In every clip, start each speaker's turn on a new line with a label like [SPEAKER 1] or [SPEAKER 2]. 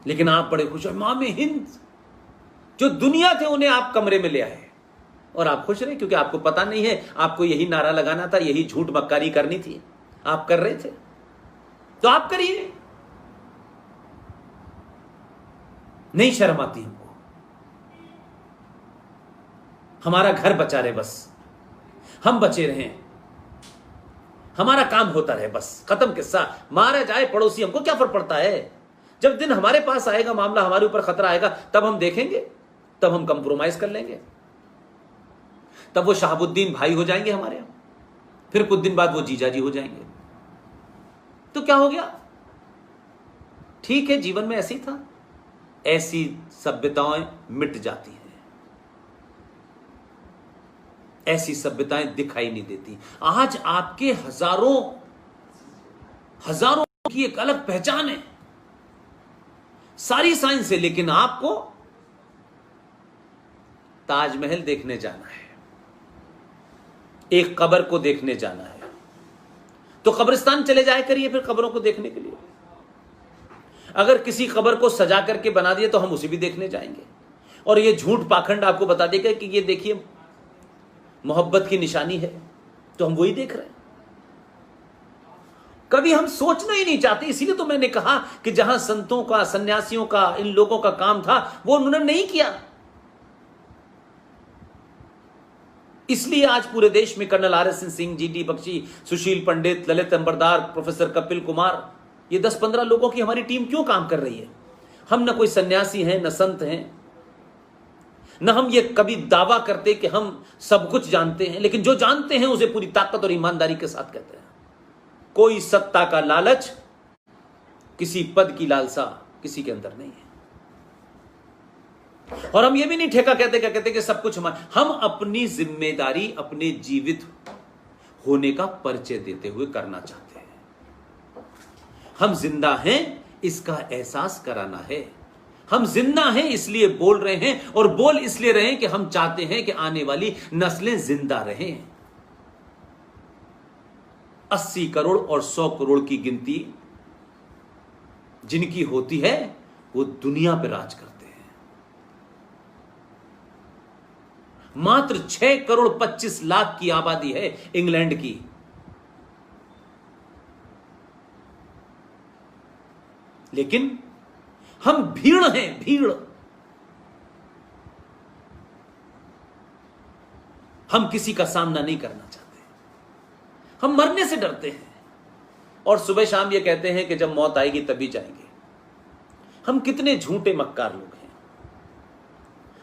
[SPEAKER 1] लेकिन आप बड़े खुश हो। इमाम हिंद जो दुनिया थे उन्हें आप कमरे में ले आए और आप खुश रहे, क्योंकि आपको पता नहीं है आपको यही नारा लगाना था, यही झूठ मक्कारी करनी थी, आप कर रहे थे तो आप करिए। नहीं शर्म आती हमको। हमारा घर बचा रहे, बस हम बचे रहें, हमारा काम होता रहे, बस खत्म किस्सा। मारा जाए पड़ोसी, हमको क्या फर्क पड़ता है। जब दिन हमारे पास आएगा, मामला हमारे ऊपर खतरा आएगा, तब हम देखेंगे, तब हम कंप्रोमाइज कर लेंगे, तब वो शहाबुद्दीन भाई हो जाएंगे हमारे यहां, फिर कुछ दिन बाद वो जीजा जी हो जाएंगे। तो क्या हो गया? ठीक है, जीवन में ऐसी था, ऐसी सभ्यताएं मिट जाती हैं, ऐसी सभ्यताएं दिखाई नहीं देती। आज आपके हजारों की एक अलग पहचान है, सारी साइंस है, लेकिन आपको ताजमहल देखने जाना है, एक कब्र को देखने जाना है, तो कब्रिस्तान चले जाया करिए फिर कब्रों को देखने के लिए। अगर किसी कब्र को सजा करके बना दिए तो हम उसे भी देखने जाएंगे, और ये झूठ पाखंड आपको बता देगा कि ये देखिए मोहब्बत की निशानी है, तो हम वही देख रहे हैं। कभी हम सोचना ही नहीं चाहते। इसीलिए तो मैंने कहा कि जहां संतों का, सन्यासियों का, इन लोगों का काम था, वो उन्होंने नहीं किया। इसलिए आज पूरे देश में colonel RS Singh, GD Bakshi, Sushil Pandit, Lalit Ambardar, professor Kapil Kumar, ये 10-15 लोगों की हमारी टीम क्यों काम कर रही है। हम न कोई सन्यासी हैं, न संत हैं, न हम ये कभी दावा करते कि हम सब कुछ जानते हैं, लेकिन जो जानते हैं उसे पूरी ताकत और ईमानदारी के साथ कहते हैं। कोई सत्ता का लालच, किसी पद की लालसा किसी के अंदर नहीं है। और हम ये भी नहीं ठेका कहते कि सब कुछ हम अपनी जिम्मेदारी अपने जीवित होने का परिचय देते हुए करना चाहते हैं। हम जिंदा हैं इसका एहसास कराना है। हम जिंदा हैं इसलिए बोल रहे हैं, और बोल इसलिए रहे हैं कि हम चाहते हैं कि आने वाली नस्लें जिंदा रहें। 80 करोड़ और 100 करोड़ की गिनती जिनकी होती है वो दुनिया पर राज करते हैं। मात्र 6 करोड़ 25 लाख की आबादी है इंग्लैंड की। लेकिन हम भीड़ हैं, भीड़। हम किसी का सामना नहीं करना चाहते, हम मरने से डरते हैं, और सुबह शाम ये कहते हैं कि जब मौत आएगी तभी जाएंगे। हम कितने झूठे मक्कार लोग हैं।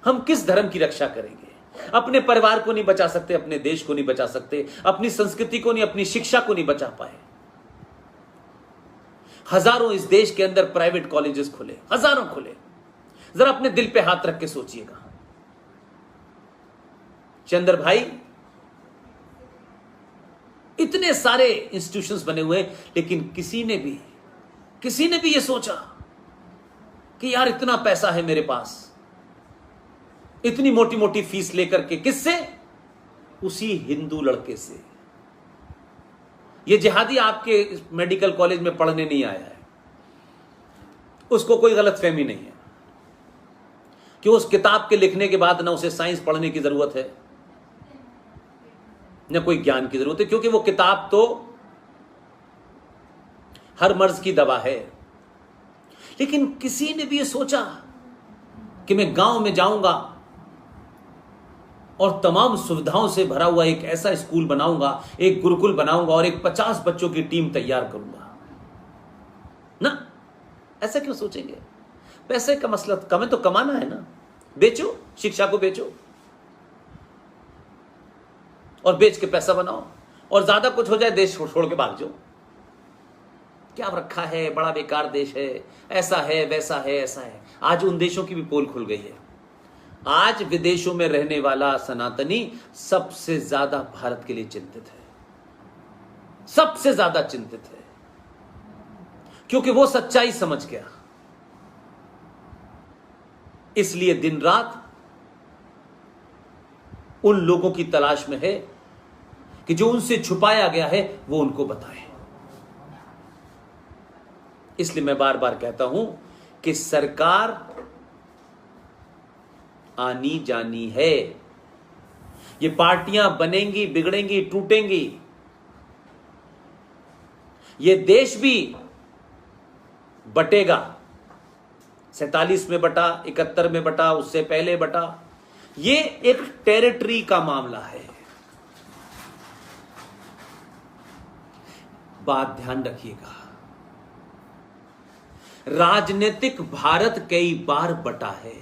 [SPEAKER 1] हम किस धर्म की रक्षा करेंगे? अपने परिवार को नहीं बचा सकते, अपने देश को नहीं बचा सकते, अपनी संस्कृति को नहीं, अपनी शिक्षा को नहीं बचा पाए। हजारों इस देश के अंदर प्राइवेट कॉलेजेस खुले, हजारों खुले। जरा अपने दिल पे हाथ रख के सोचिएगा। चंद्र भाई, इतने सारे इंस्टीट्यूशंस बने हुए, लेकिन किसी ने भी ये सोचा कि यार इतना पैसा है मेरे पास, इतनी मोटी मोटी फीस लेकर के, किससे? उसी हिंदू लड़के से। ये जिहादी आपके मेडिकल कॉलेज में पढ़ने नहीं आया है, उसको कोई गलतफहमी नहीं है कि उस किताब के लिखने के बाद ना उसे साइंस पढ़ने की जरूरत है, न कोई ज्ञान की जरूरत है, क्योंकि वो किताब तो हर मर्ज की दवा है। लेकिन किसी ने भी ये सोचा कि मैं गांव में जाऊंगा और तमाम सुविधाओं से भरा हुआ एक ऐसा स्कूल बनाऊंगा, एक गुरुकुल बनाऊंगा, और एक 50 बच्चों की टीम तैयार करूंगा ना। ऐसा क्यों सोचेंगे? पैसे का मसला कमें तो कमाना है ना। बेचो, शिक्षा को बेचो और बेच के पैसा बनाओ, और ज्यादा कुछ हो जाए देश छोड़ के भाग जाओ। क्या रखा है, बड़ा बेकार देश है, ऐसा है, वैसा है, ऐसा है। आज उन देशों की भी पोल खुल गई है। आज विदेशों में रहने वाला सनातनी सबसे ज्यादा भारत के लिए चिंतित है, सबसे ज्यादा चिंतित है, क्योंकि वो सच्चाई समझ गया। इसलिए दिन रात उन लोगों की तलाश में है कि जो उनसे छुपाया गया है वो उनको बताए। इसलिए मैं बार बार कहता हूं कि सरकार आनी जानी है, ये पार्टियां बनेंगी, बिगड़ेंगी, टूटेंगी, ये देश भी बटेगा। 47 में बटा, 71 में बटा, उससे पहले बटा। ये एक टेरिटरी का मामला है। बात ध्यान रखिएगा, राजनीतिक भारत कई बार बटा है,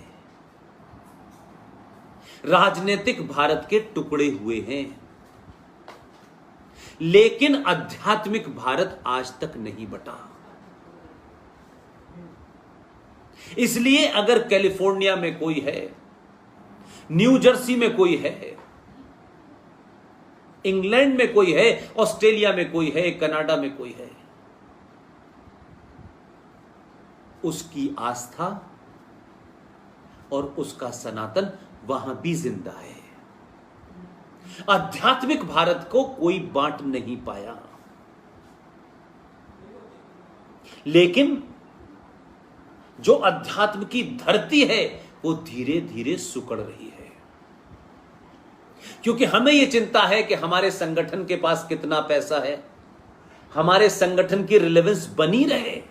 [SPEAKER 1] राजनीतिक भारत के टुकड़े हुए हैं, लेकिन आध्यात्मिक भारत आज तक नहीं बटा। इसलिए अगर कैलिफोर्निया में कोई है, न्यू जर्सी में कोई है, इंग्लैंड में कोई है, ऑस्ट्रेलिया में कोई है, कनाडा में कोई है, उसकी आस्था और उसका सनातन वहां भी जिंदा है। आध्यात्मिक भारत को कोई बांट नहीं पाया, लेकिन जो अध्यात्म की धरती है वो धीरे धीरे सिकुड़ रही है, क्योंकि हमें यह चिंता है कि हमारे संगठन के पास कितना पैसा है, हमारे संगठन की रिलेवेंस बनी रहे।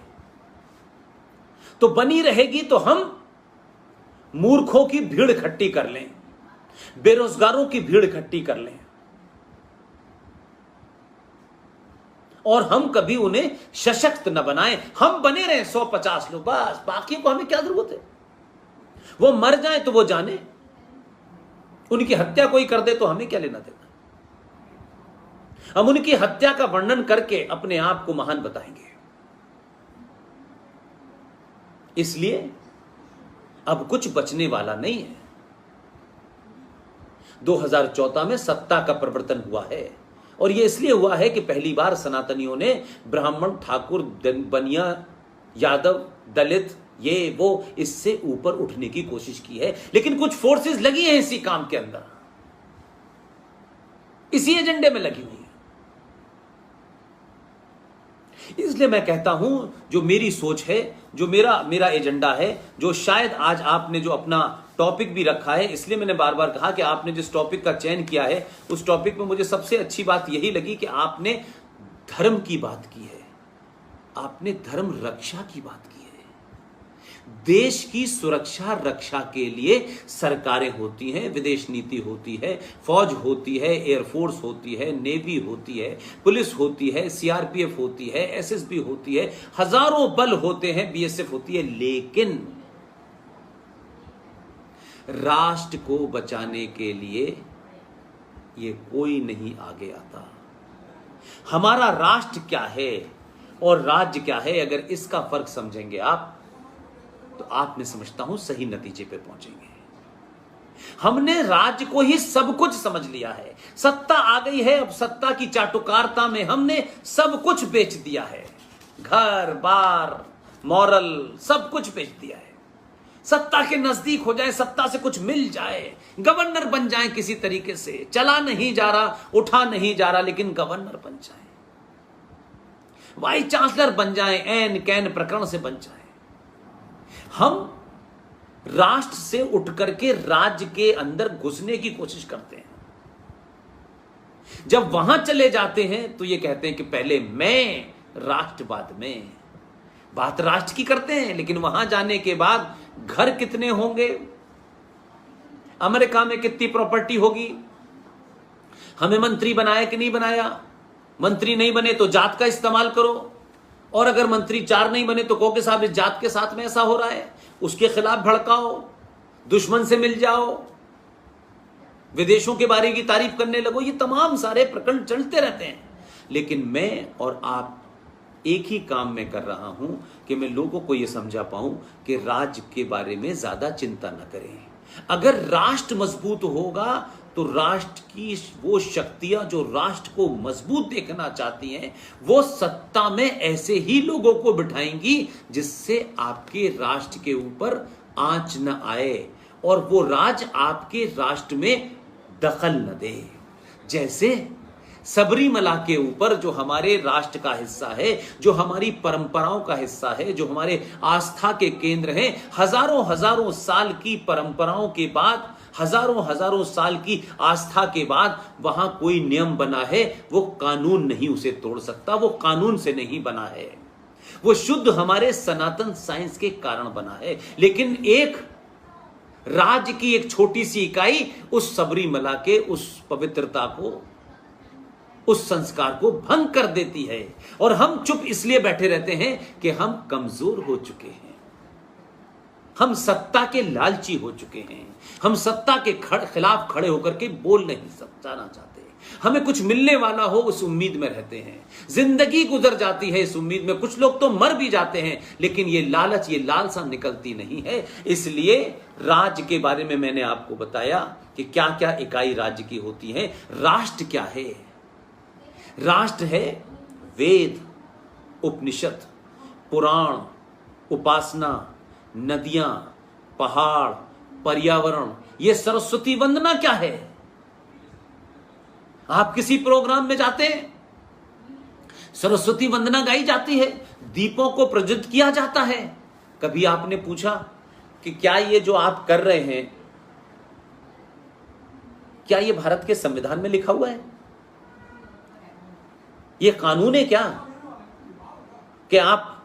[SPEAKER 1] तो बनी रहेगी तो हम मूर्खों की भीड़ इकट्ठी कर लें, बेरोजगारों की भीड़ इकट्ठी कर लें, और हम कभी उन्हें सशक्त न बनाएं। हम बने रहें 150 लोग, बस, बाकी को हमें क्या जरूरत है। वो मर जाए तो वो जाने, उनकी हत्या कोई कर दे तो हमें क्या लेना देना। हम उनकी हत्या का वर्णन करके अपने आप को महान बताएंगे। इसलिए अब कुछ बचने वाला नहीं है। 2014 में सत्ता का परिवर्तन हुआ है, और यह इसलिए हुआ है कि पहली बार सनातनियों ने ब्राह्मण, ठाकुर, बनिया, यादव, दलित, ये वो, इससे ऊपर उठने की कोशिश की है। लेकिन कुछ फोर्सेस लगी हैं इसी काम के अंदर, इसी एजेंडे में लगी हुई है। इसलिए मैं कहता हूं, जो मेरी सोच है, जो मेरा एजेंडा है, जो शायद आज आपने जो अपना टॉपिक भी रखा है, इसलिए मैंने बार बार कहा कि आपने जिस टॉपिक का चयन किया है, उस टॉपिक में मुझे सबसे अच्छी बात यही लगी कि आपने धर्म की बात की है, आपने धर्म रक्षा की बात की है। देश की सुरक्षा रक्षा के लिए सरकारें होती हैं, विदेश नीति होती है, फौज होती है, एयरफोर्स होती है, नेवी होती है, पुलिस होती है, सीआरपीएफ होती है, एसएसबी होती है, हजारों बल होते हैं, बीएसएफ होती है, लेकिन राष्ट्र को बचाने के लिए ये कोई नहीं आगे आता। हमारा राष्ट्र क्या है और राज्य क्या है, अगर इसका फर्क समझेंगे आप, तो आप, मैं समझता हूं, सही नतीजे पे पहुंचेंगे। हमने राज्य को ही सब कुछ समझ लिया है, सत्ता आ गई है, अब सत्ता की चाटुकारिता में हमने सब कुछ बेच दिया है, घर बार, मॉरल, सब कुछ बेच दिया है। सत्ता के नजदीक हो जाए, सत्ता से कुछ मिल जाए, गवर्नर बन जाए किसी तरीके से, चला नहीं जा रहा, उठा नहीं जा रहा, लेकिन गवर्नर बन जाए, वाइस चांसलर बन जाए, एन कैन प्रकरण से बन जाए। हम राष्ट्र से उठ करके राज्य के अंदर घुसने की कोशिश करते हैं। जब वहां चले जाते हैं तो ये कहते हैं कि पहले मैं, राष्ट्र बाद में। बात राष्ट्र की करते हैं, लेकिन वहां जाने के बाद घर कितने होंगे, अमेरिका में कितनी प्रॉपर्टी होगी, हमें मंत्री बनाया कि नहीं बनाया, मंत्री नहीं बने तो जात का इस्तेमाल करो, और अगर मंत्री 4 नहीं बने तो कहो कि साहब इस जात के साथ में ऐसा हो रहा है, उसके खिलाफ भड़काओ, दुश्मन से मिल जाओ, विदेशों के बारे की तारीफ करने लगो। ये तमाम सारे प्रकरण चलते रहते हैं। लेकिन मैं और आप एक ही काम में कर रहा हूं कि मैं लोगों को यह समझा पाऊं कि राज्य के बारे में ज्यादा चिंता न करें। अगर राष्ट्र मजबूत होगा तो राष्ट्र की वो शक्तियां जो राष्ट्र को मजबूत देखना चाहती हैं, वो सत्ता में ऐसे ही लोगों को बिठाएंगी जिससे आपके राष्ट्र के ऊपर आंच न आए और वो राज आपके राष्ट्र में दखल न दे। जैसे सबरीमला के ऊपर, जो हमारे राष्ट्र का हिस्सा है, जो हमारी परंपराओं का हिस्सा है, जो हमारे आस्था के केंद्र हैं, हजारों हजारों साल की परंपराओं के बाद, हजारों हजारों साल की आस्था के बाद वहां कोई नियम बना है, वो कानून नहीं उसे तोड़ सकता। वो कानून से नहीं बना है, वो शुद्ध हमारे सनातन साइंस के कारण बना है। लेकिन एक राज्य की एक छोटी सी इकाई उस सबरीमला के उस पवित्रता को, उस संस्कार को भंग कर देती है। और हम चुप इसलिए बैठे रहते हैं कि हम कमजोर हो चुके हैं, हम सत्ता के लालची हो चुके हैं, हम सत्ता के खिलाफ खड़े होकर के बोल नहीं जाना चाहते, हमें कुछ मिलने वाला हो उस उम्मीद में रहते हैं। जिंदगी गुजर जाती है इस उम्मीद में, कुछ लोग तो मर भी जाते हैं, लेकिन ये लालच, ये लालसा निकलती नहीं है। इसलिए राज्य के बारे में मैंने आपको बताया कि क्या क्या इकाई राज्य की होती है। राष्ट्र क्या है? राष्ट्र है वेद, उपनिषद, पुराण, उपासना, नदियां, पहाड़, पर्यावरण। ये सरस्वती वंदना क्या है? आप किसी प्रोग्राम में जाते हैं, सरस्वती वंदना गाई जाती है, दीपों को प्रज्वलित किया जाता है। कभी आपने पूछा कि क्या ये जो आप कर रहे हैं, क्या ये भारत के संविधान में लिखा हुआ है? ये कानून है क्या कि आप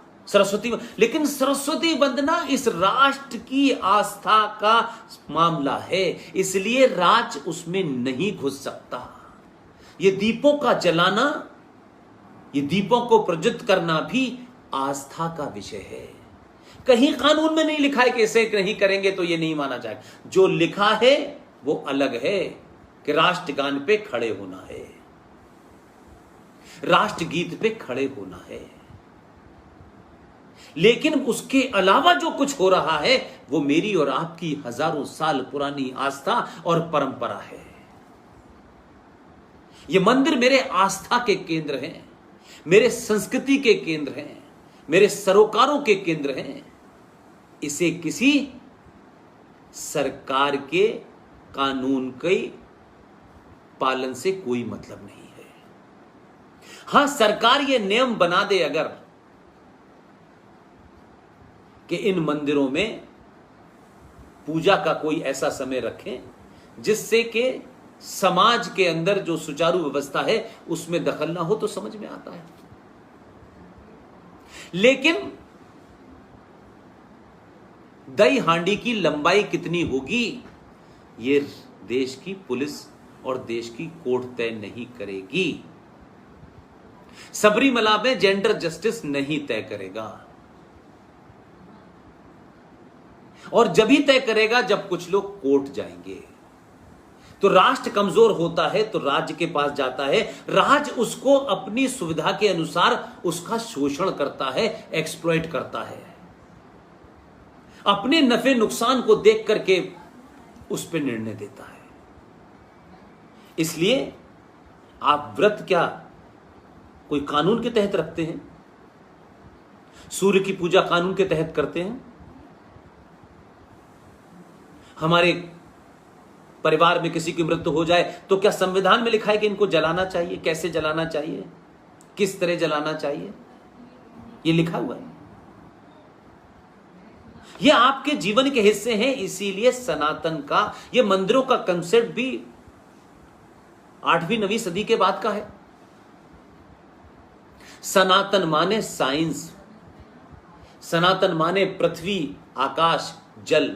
[SPEAKER 1] लेकिन सरस्वती वंदना इस राष्ट्र की आस्था का मामला है, इसलिए राज उसमें नहीं घुस सकता। ये दीपों का जलाना, ये दीपों को प्रज्वलित करना भी आस्था का विषय है। कहीं कानून में नहीं लिखा है कि इसे नहीं करेंगे तो ये नहीं माना जाएगा। जो लिखा है वो अलग है कि राष्ट्रगान पे खड़े होना है, राष्ट्रगीत पे खड़े होना है। लेकिन उसके अलावा जो कुछ हो रहा है वो मेरी और आपकी हजारों साल पुरानी आस्था और परंपरा है। ये मंदिर मेरे आस्था के केंद्र हैं, मेरे संस्कृति के केंद्र हैं, मेरे सरोकारों के केंद्र हैं। इसे किसी सरकार के कानून के पालन से कोई मतलब नहीं है। हां, सरकार ये नियम बना दे अगर कि इन मंदिरों में पूजा का कोई ऐसा समय रखें जिससे कि समाज के अंदर जो सुचारू व्यवस्था है उसमें दखल ना हो, तो समझ में आता है। लेकिन दही हांडी की लंबाई कितनी होगी ये देश की पुलिस और देश की कोर्ट तय नहीं करेगी। सबरीमला में जेंडर जस्टिस नहीं तय करेगा, और जब ही तय करेगा जब कुछ लोग कोर्ट जाएंगे। तो राष्ट्र कमजोर होता है तो राज्य के पास जाता है, राज्य उसको अपनी सुविधा के अनुसार उसका शोषण करता है, एक्सप्लॉइट करता है, अपने नफे नुकसान को देख करके उस पर निर्णय देता है। इसलिए आप व्रत क्या कोई कानून के तहत रखते हैं? सूर्य की पूजा कानून के तहत करते हैं? हमारे परिवार में किसी की मृत्यु हो जाए तो क्या संविधान में लिखा है कि इनको जलाना चाहिए, कैसे जलाना चाहिए, किस तरह जलाना चाहिए? ये लिखा हुआ है। ये आपके जीवन के हिस्से हैं। इसीलिए सनातन का ये मंदिरों का कंसेप्ट भी 8वीं 9वीं सदी के बाद का है। सनातन माने साइंस, सनातन माने पृथ्वी, आकाश, जल,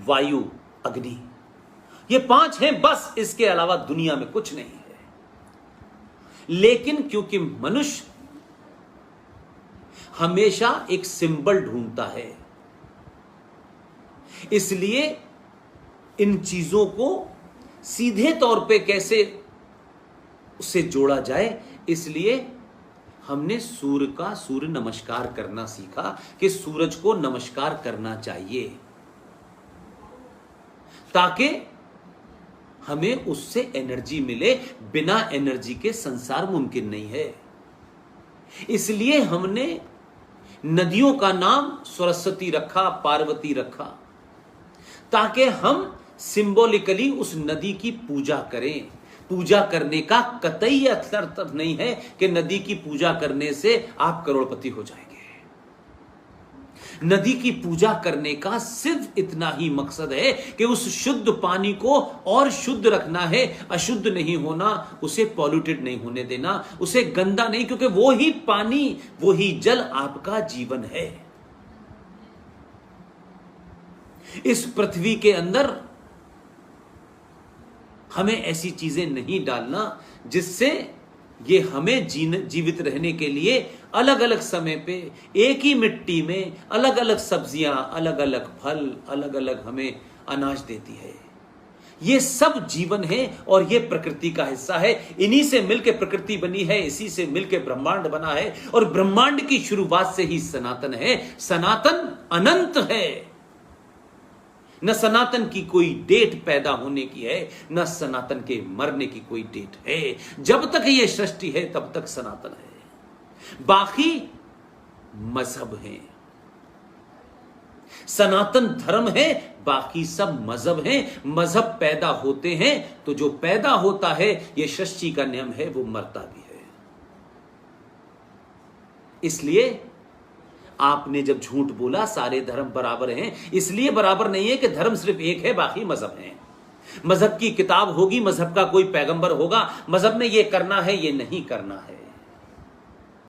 [SPEAKER 1] वायु, अग्नि। ये 5 हैं बस, इसके अलावा दुनिया में कुछ नहीं है। लेकिन क्योंकि मनुष्य हमेशा एक सिंबल ढूंढता है, इसलिए इन चीजों को सीधे तौर पे कैसे उससे जोड़ा जाए, इसलिए हमने सूर्य नमस्कार करना सीखा कि सूरज को नमस्कार करना चाहिए ताकि हमें उससे एनर्जी मिले। बिना एनर्जी के संसार मुमकिन नहीं है। इसलिए हमने नदियों का नाम सरस्वती रखा, पार्वती रखा, ताकि हम सिंबॉलिकली उस नदी की पूजा करें। पूजा करने का कतई अर्थ नहीं है कि नदी की पूजा करने से आप करोड़पति हो जाएंगे। नदी की पूजा करने का सिर्फ इतना ही मकसद है कि उस शुद्ध पानी को और शुद्ध रखना है, अशुद्ध नहीं होना, उसे पॉल्यूटेड नहीं होने देना, उसे गंदा नहीं, क्योंकि वो ही पानी, वो ही जल आपका जीवन है। इस पृथ्वी के अंदर हमें ऐसी चीजें नहीं डालना जिससे ये हमें जीवित रहने के लिए अलग अलग समय पे एक ही मिट्टी में अलग अलग सब्जियां, अलग अलग फल, अलग अलग हमें अनाज देती है। ये सब जीवन है और ये प्रकृति का हिस्सा है। इन्हीं से मिलकर प्रकृति बनी है, इसी से मिलकर ब्रह्मांड बना है और ब्रह्मांड की शुरुआत से ही सनातन है। सनातन अनंत है। न सनातन की कोई डेट पैदा होने की है, न सनातन के मरने की कोई डेट है। जब तक ये सृष्टि है तब तक सनातन है। बाकी मजहब हैं। सनातन धर्म है, बाकी सब मजहब हैं। मजहब पैदा होते हैं तो जो पैदा होता है, ये सृष्टि का नियम है, वो मरता भी है। इसलिए आपने जब झूठ बोला सारे धर्म बराबर हैं, इसलिए बराबर नहीं है कि धर्म सिर्फ एक है, बाकी मजहब हैं। मजहब की किताब होगी, मजहब का कोई पैगंबर होगा, मजहब में ये करना है, ये नहीं करना है।